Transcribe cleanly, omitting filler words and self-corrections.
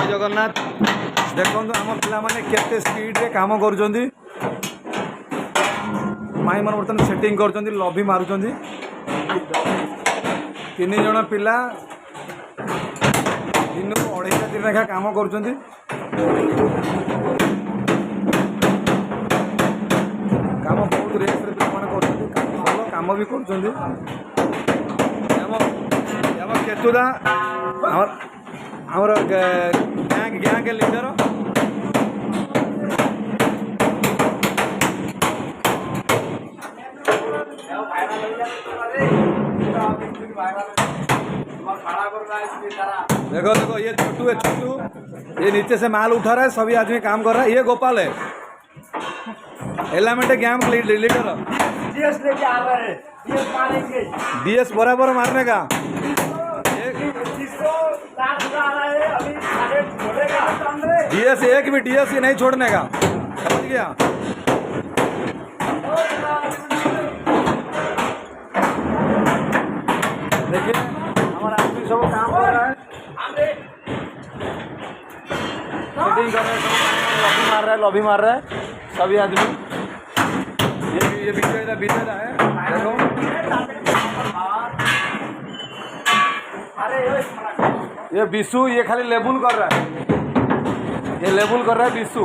जय जगन्नाथ। देखो आम पे केते स्पीड रे काम कर माई मन बर्तमान सेटिंग कर लभी मारुंच 3 जन पिला दिन को 2.5 दिन लेखा काम कर बहुत रेस भल काम भी कर केतुदा आमर गैंग के लीडर देखो देखो ये छोटू है, छोटू ये नीचे से माल उठा रहा है, सभी आदमी काम कर रहा है। ये गोपाल है एलामेंट गैंग लीडर। डीएस लेके आ रहा है, डीएस मारेंगे, डीएस बराबर मारने का। डीएस एक भी डीएस नहीं छोड़ने का, समझ गया। देखिए हमारा आदमी सब काम कर रहा है, सेटिंग कर रहा है, लॉबी मार रहा है सभी आदमी। ये विजय है देखो। ये बिशु ये खाली लेबुल कर रहा है, ये लेबुल कर रहा है बिशु।